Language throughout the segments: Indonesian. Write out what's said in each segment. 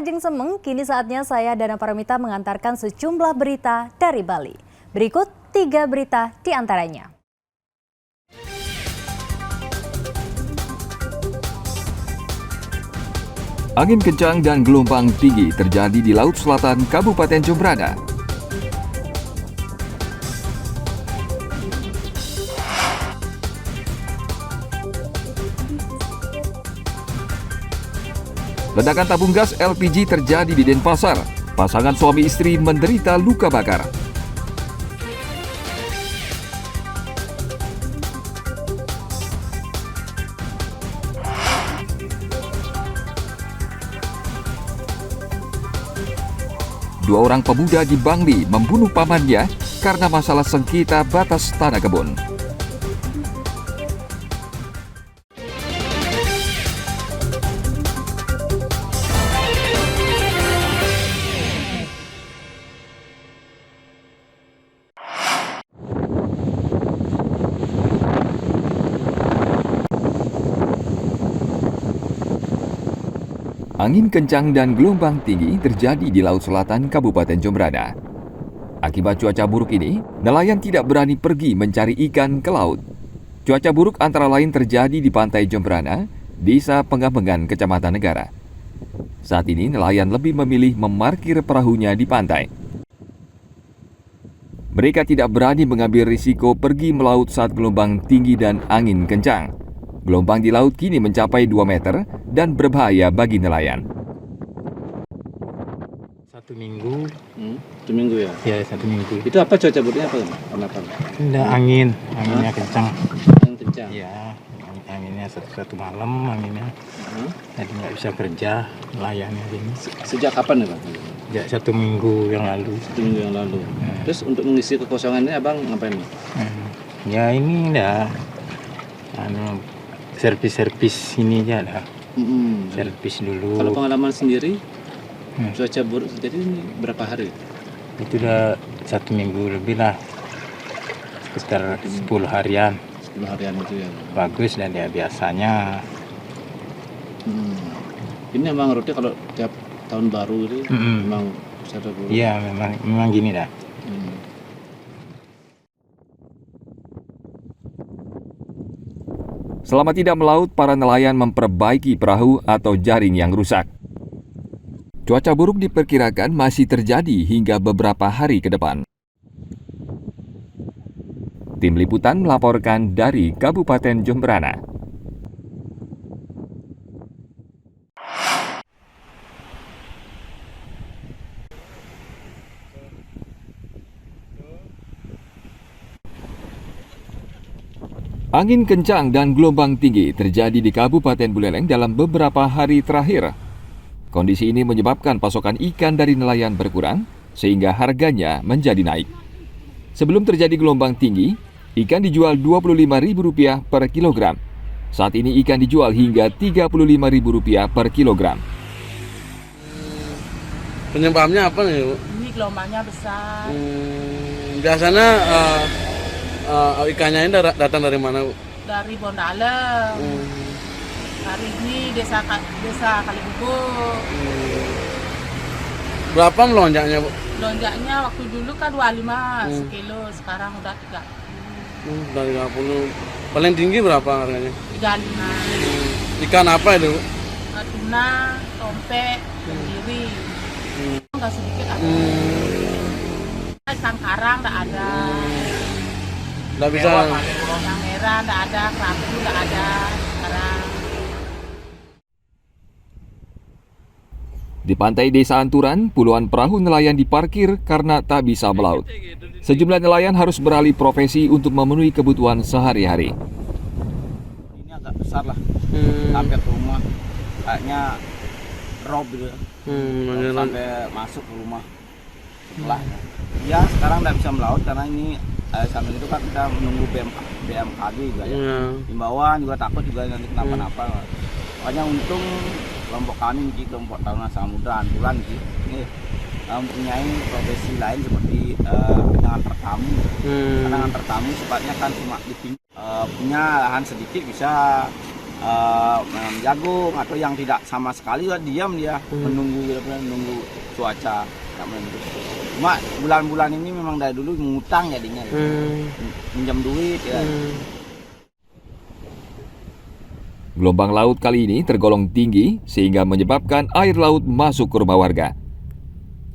Riding Semeng, kini saatnya saya Dana Paramita mengantarkan sejumlah berita dari Bali. Berikut 3 berita di antaranya. Angin kencang dan gelombang tinggi terjadi di Laut Selatan Kabupaten Jembrana. Ledakan tabung gas LPG terjadi di Denpasar. Pasangan suami istri menderita luka bakar. Dua orang pemuda di Bangli membunuh pamannya karena masalah sengketa batas tanah kebun. Angin kencang dan gelombang tinggi terjadi di Laut Selatan Kabupaten Jembrana. Akibat cuaca buruk ini, nelayan tidak berani pergi mencari ikan ke laut. Cuaca buruk antara lain terjadi di pantai Jembrana, Desa Pengamengan, Kecamatan Negara. Saat ini nelayan lebih memilih memarkir perahunya di pantai. Mereka tidak berani mengambil risiko pergi melaut saat gelombang tinggi dan angin kencang. Gelombang di laut kini mencapai 2 meter dan berbahaya bagi nelayan. 1 minggu. 1 minggu ya? Ya, 1 minggu. Itu apa cuaca buruknya apa? Kenapa? Ada anginnya kencang. Yang kencang? Ya, anginnya satu malam anginnya. Jadi nggak bisa kerja nelayannya ini. Sejak kapan ya Pak? Sejak 1 minggu yang lalu. 1 minggu yang lalu. Terus untuk mengisi kekosongan ini abang ngapain? Ya ini dah, servis ini aja dah. Servis dulu. Kalau pengalaman sendiri, cuaca buruk terjadi ini berapa hari? Itu udah 1 minggu lebih lah, sekitar 10 harian. 10 harian itu ya? Bagus dan ya biasanya. Ini memang rutin kalau tiap tahun baru itu memang cuaca buruk? Iya memang gini dah. Selama tidak melaut, para nelayan memperbaiki perahu atau jaring yang rusak. Cuaca buruk diperkirakan masih terjadi hingga beberapa hari ke depan. Tim Liputan melaporkan dari Kabupaten Jembrana. Angin kencang dan gelombang tinggi terjadi di Kabupaten Buleleng dalam beberapa hari terakhir. Kondisi ini menyebabkan pasokan ikan dari nelayan berkurang, sehingga harganya menjadi naik. Sebelum terjadi gelombang tinggi, ikan dijual Rp25.000 per kilogram. Saat ini ikan dijual hingga Rp35.000 per kilogram. Penyebabnya apa nih, Bu? Ini gelombangnya besar. Biasanya ikannya ini datang dari mana, Bu? Dari Bondalem. Hari ini desa Kalibubuk. Berapa melonjaknya, Bu? Lonjaknya waktu dulu kan 25 sekilo, sekarang udah 30. Dari 30. Paling tinggi berapa harganya? 35. Ikan apa itu, Bu? Tuna, tompe, tenggiri. Enggak sedikit ada. Ikan karang enggak ada. Nggak bisa. Yang merah enggak ada, kerapu enggak ada sekarang. Di pantai Desa Anturan, puluhan perahu nelayan diparkir karena tak bisa melaut. Sejumlah nelayan harus beralih profesi untuk memenuhi kebutuhan sehari-hari. Ini agak besar lah, sampai ke rumah, kayaknya rob gitu, sampai masuk ke rumah setelahnya. Ya sekarang nggak bisa melaut karena ini sambil itu kan kita menunggu BMKG juga ya. Himbauan juga takut juga nanti kenapa-napa. Makanya untung kelompok kami di kelompok Taruna Samudra Anturan ini mempunyai profesi lain seperti antar tamu. Karena antar tamu sifatnya kan cuma di punya lahan sedikit bisa menanam jagung, atau yang tidak sama sekali diam dia menunggu cuaca tak menentu. Cuma bulan-bulan ini memang dari dulu mengutang jadinya, minjam duit ya. Gelombang laut kali ini tergolong tinggi sehingga menyebabkan air laut masuk ke rumah warga.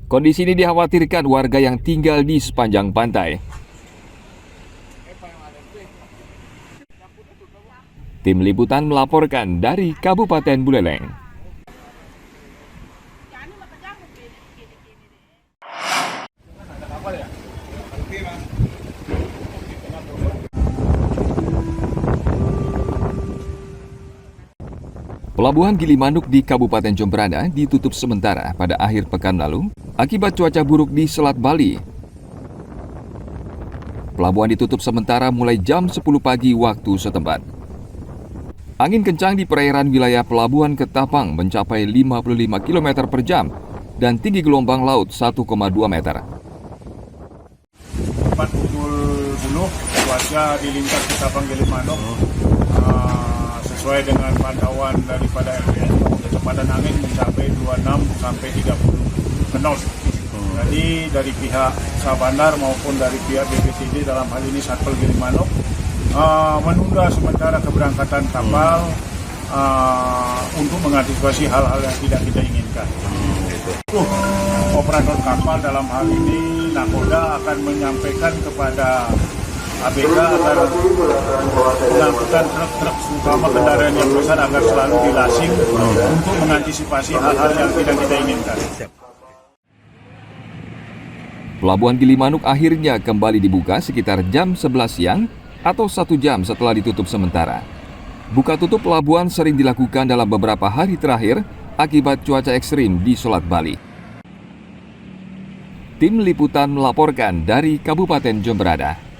Kondisi ini dikhawatirkan warga yang tinggal di sepanjang pantai. Tim liputan melaporkan dari Kabupaten Buleleng. Pelabuhan Gilimanuk di Kabupaten Jemberana ditutup sementara pada akhir pekan lalu akibat cuaca buruk di Selat Bali. Pelabuhan ditutup sementara mulai jam 10 pagi waktu setempat. Angin kencang di perairan wilayah Pelabuhan Ketapang mencapai 55 km per jam dan tinggi gelombang laut 1,2 meter. Tepat pukul 10, cuaca di lingkar Ketapang Gilimanuk sesuai dengan pantauan daripada LPS, kecepatan angin mencapai 26 sampai 30 knot. Jadi dari pihak Sabandar maupun dari pihak BPTD dalam hal ini Satpol Gilimanuk menunda sementara keberangkatan kapal untuk mengantisipasi hal-hal yang tidak kita inginkan. Operator kapal dalam hal ini Nakoda akan menyampaikan kepada ABK agar mengangkutkan truk-truk terutama kendaraan yang besar agar selalu dilasing untuk mengantisipasi hal-hal yang tidak kita inginkan. Pelabuhan Gilimanuk akhirnya kembali dibuka sekitar jam 11 siang atau 1 jam setelah ditutup sementara. Buka tutup pelabuhan sering dilakukan dalam beberapa hari terakhir akibat cuaca ekstrim di Selat Bali. Tim liputan melaporkan dari Kabupaten Jemberana.